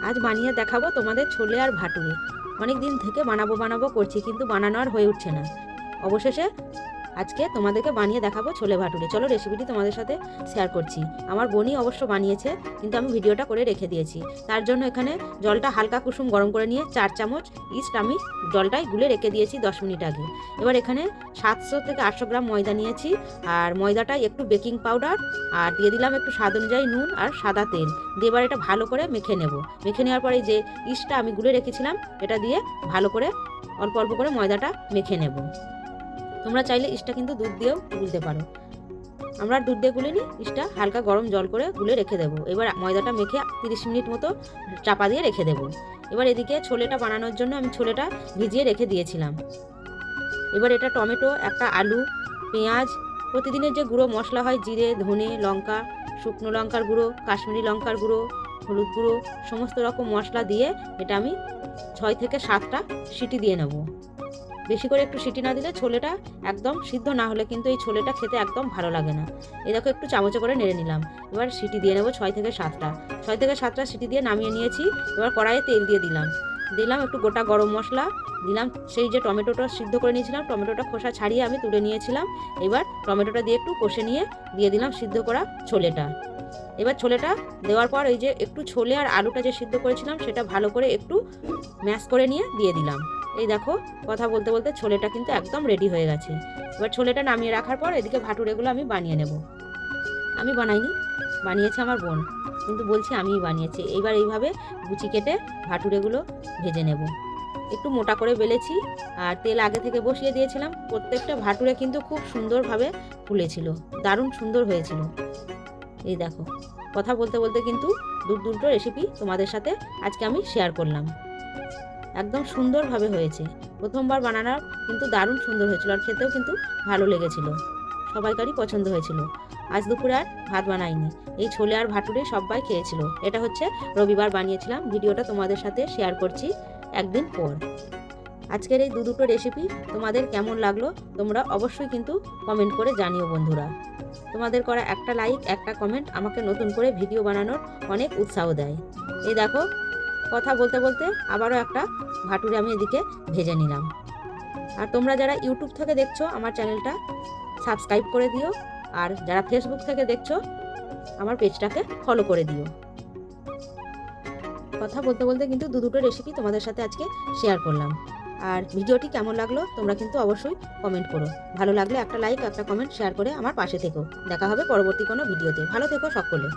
আজ বানিয়ে দেখাবো তোমাদের ছোলে আর ভাটুরে। অনেক দিন থেকে বানাবো করছি, কিন্তু বানানো আর হয়ে উঠছে না। অবশেষে আজকে তোমাদেরকে বানিয়ে দেখাবো ছোলে ভাটুরে। চলো রেসিপিটি তোমাদের সাথে শেয়ার করছি। আমার বোনই অবশ্য বানিয়েছে, কিন্তু আমি ভিডিওটা করে রেখে দিয়েছি। তার জন্য এখানে জলটা হালকা কুসুম গরম করে নিয়ে 4 চামচ ইস্ট আমি জলটাই গুলে রেখে দিয়েছি 10 মিনিট আগে। এবার এখানে 700 থেকে 800 গ্রাম ময়দা নিয়েছি, আর ময়দাটায় একটু বেকিং পাউডার আর দিয়ে দিলাম একটু স্বাদ অনুযায়ী নুন আর সাদা তেল দিয়ে এবার এটা ভালো করে মেখে নেব। মেখে নেওয়ার পরে যে ইস্টটা আমি গুলে রেখেছিলাম এটা দিয়ে ভালো করে অল্প অল্প করে ময়দাটা মেখে নেব। তোমরা চাইলে ইস্টটা কিন্তু দুধ দিয়েও গুলতে পারো। আমরা দুধ দিয়ে গুলিনি, ইস্টটা হালকা গরম জল করে গুলে রেখে দেবো। এবার ময়দাটা মেখে 30 মিনিট মতো চাপা দিয়ে রেখে দেবো। এবার এদিকে ছোলেটা বানানোর জন্য আমি ছোলেটা ভিজিয়ে রেখে দিয়েছিলাম। এবার এটা টমেটো, একটা আলু, পেঁয়াজ, প্রতিদিনের যে গুঁড়ো মশলা হয় জিরে, ধনে, লঙ্কা, শুকনো লঙ্কার গুঁড়ো, কাশ্মীরি লঙ্কার গুঁড়ো, হলুদ গুঁড়ো, সমস্ত রকম মশলা দিয়ে এটা আমি 6 থেকে 7টা সিটি দিয়ে নেব। বেশি করে একটু সিটি না দিলে ছোলেটা একদম সিদ্ধ না হলে কিন্তু এই ছোলেটা খেতে একদম ভালো লাগে না। এই দেখো একটু চামচে করে নেড়ে নিলাম। এবার সিটি দিয়ে নেব 6 থেকে 7টা। 6 থেকে 7টা সিটি দিয়ে নামিয়ে নিয়েছি। এবার কড়াইয়ে তেল দিয়ে দিলাম একটু গোটা গরম মশলা দিলাম। সেই যে টমেটোটা সিদ্ধ করে নিয়েছিলাম, টমেটোটা খোসা ছাড়িয়ে আমি তুলে নিয়েছিলাম। এবার টমেটোটা দিয়ে একটু কষে নিয়ে দিয়ে দিলাম সিদ্ধ করা ছোলেটা। এবার ছোলেটা দেওয়ার পর এই যে একটু ছোলে আর আলুটা যে সিদ্ধ করেছিলাম সেটা ভালো করে একটু ম্যাশ করে নিয়ে দিয়ে দিলাম। এই দেখো কথা বলতে বলতে ছোলেটা কিন্তু একদম রেডি হয়ে গেছে। এবার ছোলেটা নামিয়ে রাখার পর এদিকে ভাটুরেগুলো আমি বানিয়ে নেব। আমি বানাইনি, বানিয়েছে আমার বোন, কিন্তু বলছি আমিই বানিয়েছি। এইবার এইভাবে গুচি কেটে ভাটুরেগুলো ভেজে নেব। একটু মোটা করে বেলেছি আর তেল আগে থেকে বসিয়ে দিয়েছিলাম। প্রত্যেকটা ভাটুরে কিন্তু খুব সুন্দরভাবে ফুলেছিল, দারুণ সুন্দর হয়েছিল। এই দেখো কথা বলতে বলতে কিন্তু দুটো রেসিপি তোমাদের সাথে আজকে আমি শেয়ার করলাম। একদম সুন্দরভাবে হয়েছে। প্রথমবার বানানো কিন্তু দারুণ সুন্দর হয়েছিল, আর খেতেও কিন্তু ভালো লেগেছিল, সবাইকারই পছন্দ হয়েছিল। আজ দুপুরে আর ভাত বানাইনি, এই ছোলে আর ভাটুরে সবাই খেয়েছিল। এটা হচ্ছে রবিবার বানিয়েছিলাম। ভিডিওটা তোমাদের সাথে শেয়ার করছি একদিন পর। আজকের এই দুটো রেসিপি তোমাদের কেমন লাগলো তোমরা অবশ্যই কিন্তু কমেন্ট করে জানিও বন্ধুরা। তোমাদের করা একটা লাইক, একটা কমেন্ট আমাকে নতুন করে ভিডিও বানানোর অনেক উৎসাহ দেয়। এই দেখো কথা বলতে বলতে আবারও একটা ভাটুরে আমি এদিকে ভেজে নিলাম। আর তোমরা যারা ইউটিউব থেকে দেখছো আমার চ্যানেলটা সাবস্ক্রাইব করে দিও, আর যারা ফেসবুক থেকে দেখছো আমার পেজটাকে ফলো করে দিও। কথা বলতে বলতে কিন্তু দুটো রেসিপি তোমাদের সাথে আজকে শেয়ার করলাম। আর ভিডিওটি কেমন লাগলো তোমরা কিন্তু অবশ্যই কমেন্ট করো। ভালো লাগলে একটা লাইক, একটা কমেন্ট, শেয়ার করে আমার পাশে থেকো। দেখা হবে পরবর্তী কোনো ভিডিওতে। ভালো থেকো সকলে।